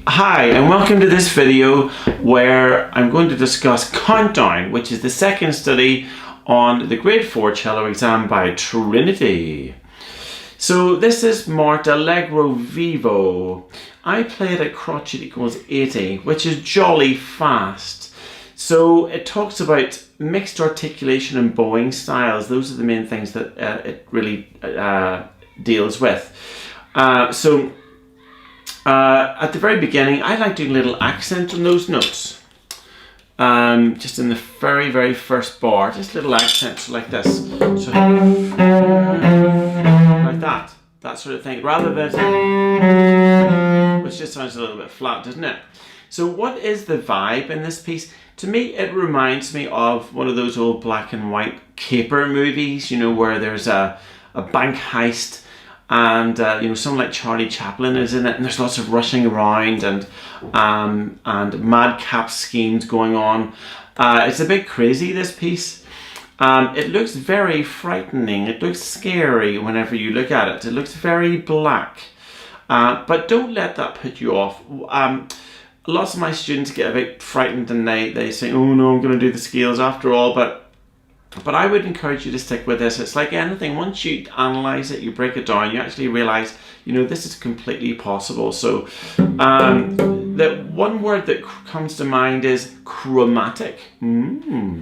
Hi and welcome to this video where I'm going to discuss Countdown, which is the second study on the grade 4 cello exam by Trinity. So this is marked Allegro Vivo. I play it at crotchet equals 80, which is jolly fast. So it talks about mixed articulation and bowing styles. Those are the main things that it really deals with. At the very beginning, I like doing a little accent on those notes. Just in the very, very first bar, just little accents like this. So, like that sort of thing, rather than, which just sounds a little bit flat, doesn't it? So what is the vibe in this piece? To me, it reminds me of one of those old black and white caper movies, you know, where there's a bank heist and someone like Charlie Chaplin is in it, and there's lots of rushing around and madcap schemes going on. It's a bit crazy, this piece. It looks very frightening. It looks scary whenever you look at it. It looks very black, but don't let that put you off. Lots of my students get a bit frightened and they say, oh no, I'm going to do the scales after all, but I would encourage you to stick with this. It's like anything. Once you analyze it, you break it down, you actually realize, this is completely possible. So the one word that comes to mind is chromatic.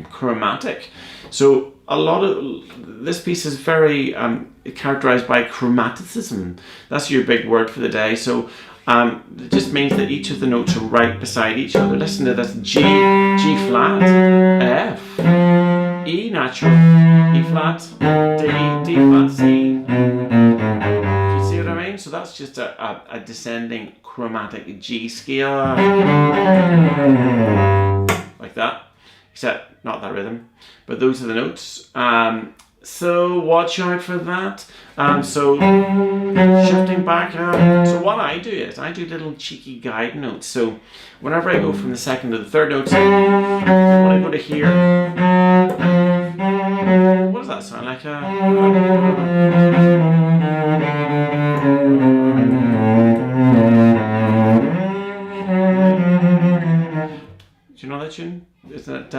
Chromatic. So a lot of this piece is very characterized by chromaticism. That's your big word for the day. So it just means that each of the notes are right beside each other. Listen to this: G flat, F, E natural, E flat, D flat, C. Do you see what I mean? So that's just a descending chromatic G scale, like that, except not that rhythm, but those are the notes. So watch out for that. So shifting back, so what I do is I do little cheeky guide notes. So whenever I go from the second to the third notes, when I go to here, what does that sound like? Do you know that tune? Isn't it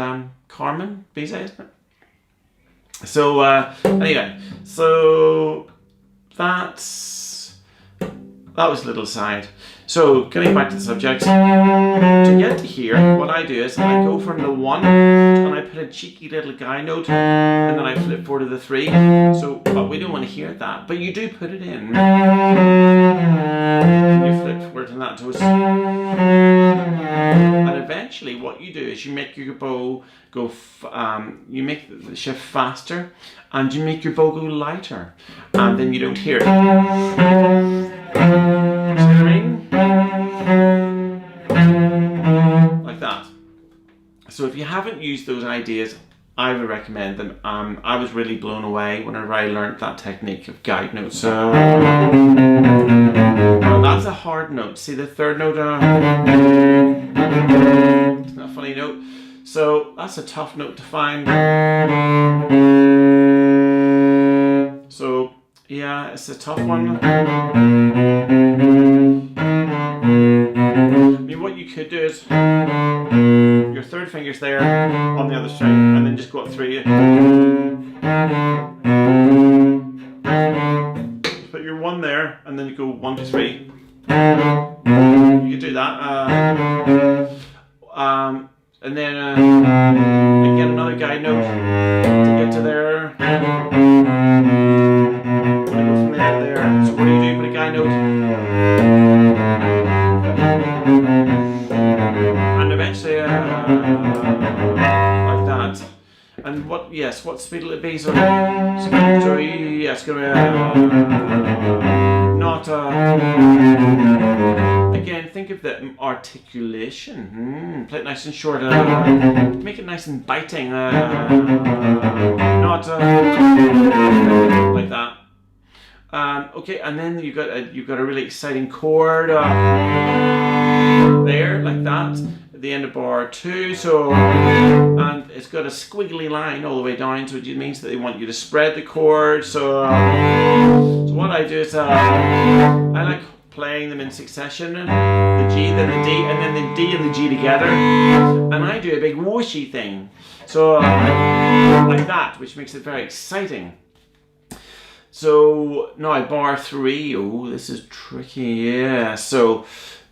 Carmen Bizet, isn't it? So anyway, so that was a little side. So getting back to the subject, to get to here, what I do is I go from the 1 and I put a cheeky little guide note and then I flip forward to the 3. So, but we don't want to hear that, but you do put it in. And you flip forward to that. And eventually what you do is you make your bow go, you make the shift faster and you make your bow go lighter, and then you don't hear it. See what I mean? Like that. So if you haven't used those ideas, I would recommend them. I was really blown away whenever I learned that technique of guide notes. Now that's a hard note. See the third note? Isn't that a funny note? So that's a tough note to find. So yeah, it's a tough one. I mean, what you could do is your third finger's there on the other string, and then just go up 3. Put your 1 there, and then you go 1, 2, 3. You could do that. And then again another guide note to get to there. When I go from there to there. So what do? Put a guide note. And eventually like that. And what speed will it be? So yeah, it's going to be not again, think of the articulation. Play it nice and short. Make it nice and biting. Not like that. Okay, and then you've got a really exciting chord there, like that, at the end of bar 2. So, and it's got a squiggly line all the way down, so it means that they want you to spread the chord. So what I do is I like playing them in succession, the G, then the D, and then the D and the G together, and I do a big whooshy thing, so like that, which makes it very exciting. So now bar 3, oh, this is tricky, yeah. So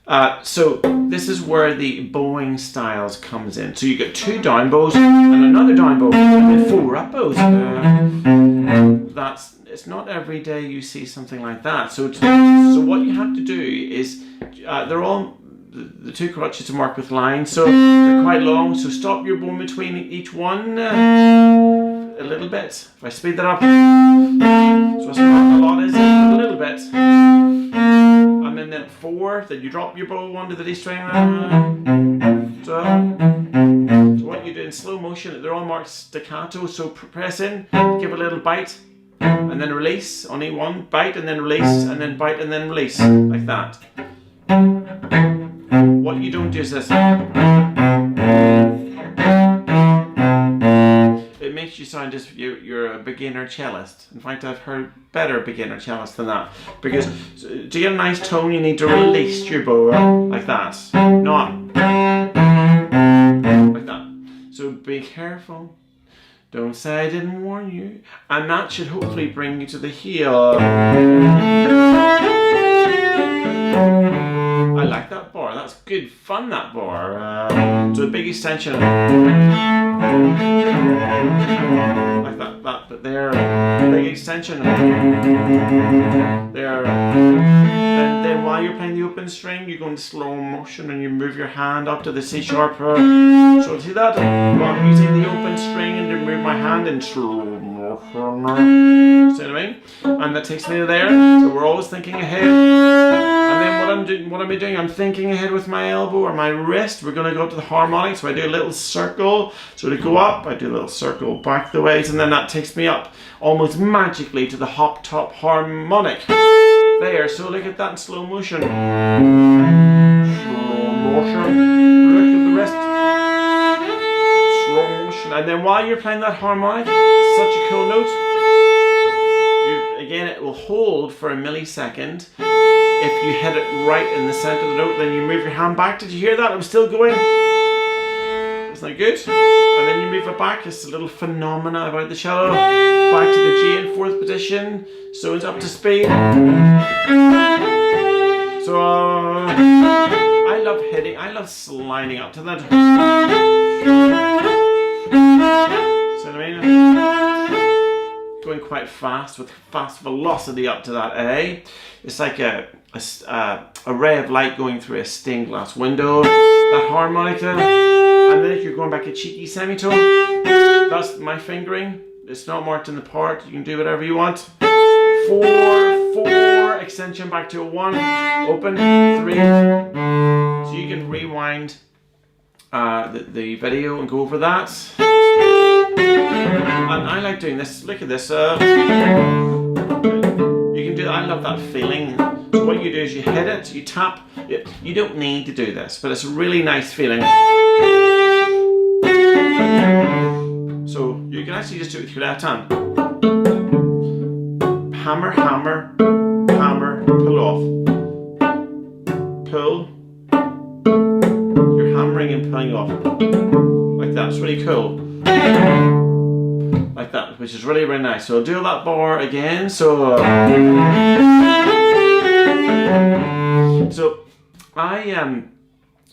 this is where the bowing styles comes in. So you get 2 down bows and another down bow, and then 4 up bows. It's not every day you see something like that. So what you have to do is, they're all, the 2 crotchets to work with lines, so they're quite long, so stop your bow between each one a little bit. If I speed that up, so it's not a lot, is it? A little bit. And then at 4, then you drop your bow onto the D string. So what you do in slow motion, they're all marked staccato, so press in, give a little bite, and then release. Only one bite, and then release, and then bite, and then release, like that. What you don't do is this. It makes you sound as if you're a beginner cellist. In fact, I've heard better beginner cellists than that. Because to get a nice tone, you need to release your bow like that. Not like that. So be careful. Don't say I didn't warn you. And that should hopefully bring you to the heel. I like that bar. That's good fun, that bar. So a big extension. Like that, but there. Big extension. There. Then while you're playing the open string, you go in slow motion and you move your hand up to the C sharp. So see that? I'm using the open string and to move my hand in slow motion. See what I mean? And that takes me to there. So we're always thinking ahead. And then what am I doing? I'm thinking ahead with my elbow or my wrist. We're going to go up to the harmonics. So I do a little circle. So to go up, I do a little circle back the ways, and then that takes me up almost magically to the hop top harmonic. There. So look at that in slow motion. Slow motion. Look at the wrist. Slow motion. And then while you're playing that harmonic, such a cool note. Again, it will hold for a millisecond. If you hit it right in the center of the note, then you move your hand back. Did you hear that? I'm still going. Isn't that good? And then you move it back. It's a little phenomena about the cello. Back to the G in 4th position. So it's up to speed. So I love hitting. I love sliding up to that. See what I mean? Going quite fast with fast velocity up to that A. It's like a ray of light going through a stained glass window. That harmonica, and then if you're going back a cheeky semitone, that's my fingering. It's not marked in the part. You can do whatever you want. 4, extension back to a 1, open 3. So you can rewind the video and go over that. And I like doing this. Look at this. You can do that. I love that feeling. So what you do is you hit it, you tap. You don't need to do this, but it's a really nice feeling. So you can actually just do it with your left hand. Hammer, hammer, hammer, pull off. Pull. You're hammering and pulling off. Like that. It's really cool. Like that, which is really, really nice. So I'll do that bar again. So I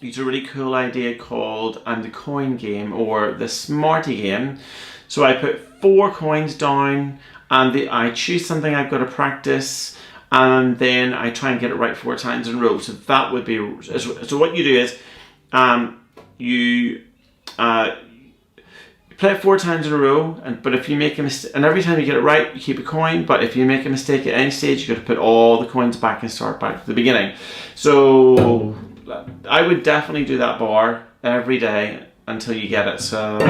use a really cool idea called the coin game, or the Smarty game. So I put 4 coins down, and I choose something I've got to practice, and then I try and get it right 4 times in a row. So that would be, so what you do is you play it 4 times in a row, but if you make a mistake, and every time you get it right, you keep a coin, but if you make a mistake at any stage, you got to put all the coins back and start back to the beginning. So I would definitely do that bar every day until you get it. So like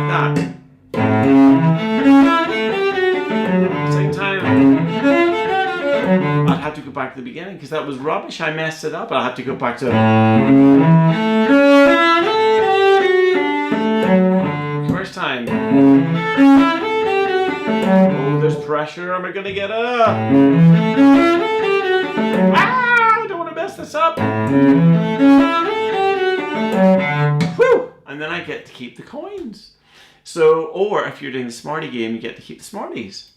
that. Same time. I'd have to go back to the beginning because that was rubbish. I messed it up. I'll have to go back to first time. Oh, there's pressure. pressure. Am I going to get a... I don't want to mess this up. Whew! And then I get to keep the coins. So, or if you're doing the Smarty game, you get to keep the Smarties.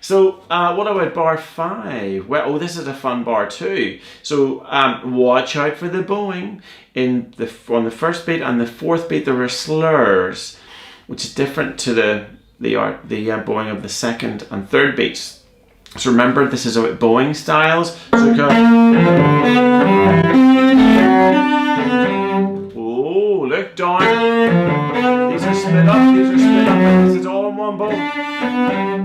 So, what about bar 5? Well, oh, this is a fun bar too. So, watch out for the bowing. On the first beat and the fourth beat, there were slurs, which is different to the bowing of the second and third beats. So remember, this is about bowing styles. So oh, look down. These are split up. These are split up. And this is all in one bow.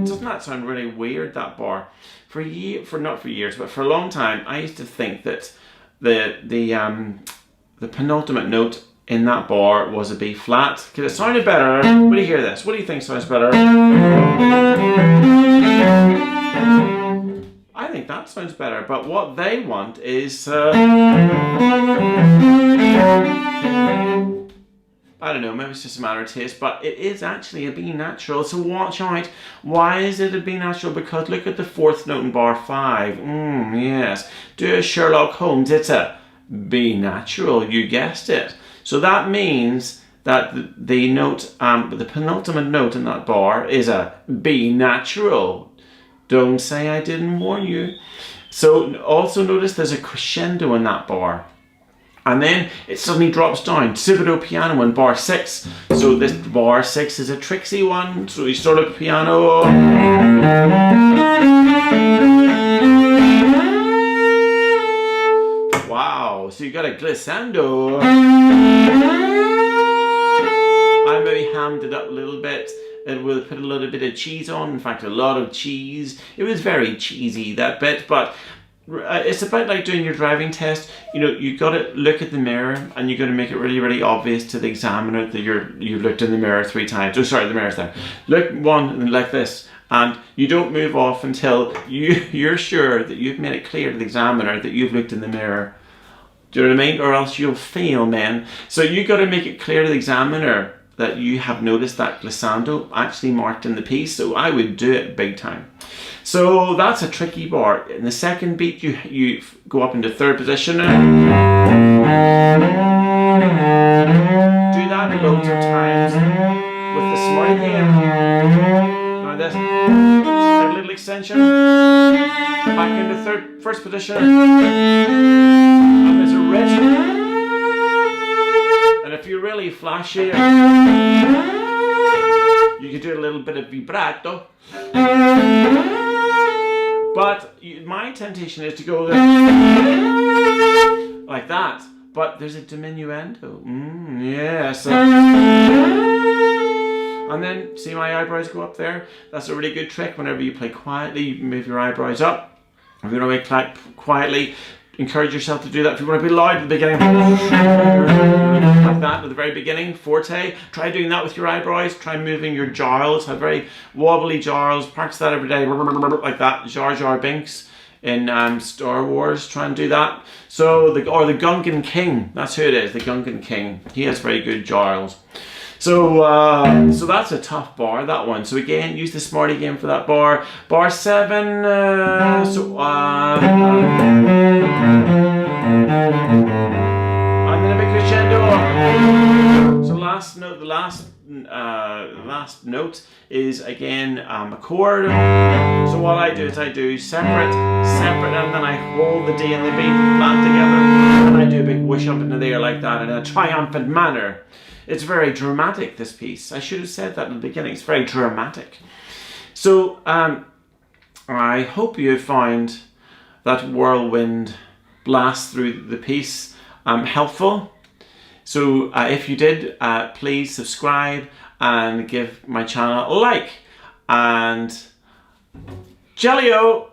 Doesn't that sound really weird? That bar, not for years, but for a long time, I used to think that the penultimate note in that bar was a B flat because it sounded better. What do you hear this? What do you think sounds better? I think that sounds better, but what they want is I don't know, maybe it's just a matter of taste, but it is actually a B natural, so watch out. Why is it a B natural? Because look at the fourth note in bar 5. Yes, do a Sherlock Holmes, it's a B natural, you guessed it. So that means that the note, the penultimate note in that bar is a B natural. Don't say I didn't warn you. So also notice there's a crescendo in that bar. And then it suddenly drops down, subito piano in bar 6. So this bar 6 is a tricksy one. So you start at piano. Wow, so you got a glissando. I maybe hammed it up a little bit. It will put a little bit of cheese on. In fact, a lot of cheese. It was very cheesy, that bit, but it's about like doing your driving test. You know, you got to look at the mirror and you got to make it really, really obvious to the examiner that you looked in the mirror 3 times. Oh, sorry, the mirror's there. Look one like this, and you don't move off until you're sure that you've made it clear to the examiner that you've looked in the mirror. Do you know what I mean? Or else you'll fail, man. So you got to make it clear to the examiner that you have noticed that glissando actually marked in the piece. So I would do it big time. So that's a tricky bar. In the second beat, you go up into third position. Do that loads of times with the Smarty game. Now this, a little extension. Back into first position. And there's a rich. And if you're really flashy, you can do a little bit of vibrato. But my temptation is to go like that. But there's a diminuendo. Yes. And then, see my eyebrows go up there? That's a really good trick. Whenever you play quietly, you move your eyebrows up. If you want to play quietly, encourage yourself to do that. If you want to be loud at the beginning, like that at the very beginning, forte. Try doing that with your eyebrows. Try moving your jowls. Have very wobbly jowls. Practice that every day, like that. Jar Jar Binks in Star Wars. Try and do that. So the Gungan King. That's who it is. The Gungan King. He has very good jowls. So so that's a tough bar, that one. So again, use the Smarty game for that bar. Bar 7. And then a big crescendo. So last note, the last note is again a chord. So what I do is I do separate, and then I hold the D and the B flat together, and I do a big whoosh up into the air like that in a triumphant manner. It's very dramatic, this piece. I should have said that in the beginning. It's very dramatic. So I hope you find that whirlwind blast through the piece helpful. So if you did, please subscribe and give my channel a like. And Cello!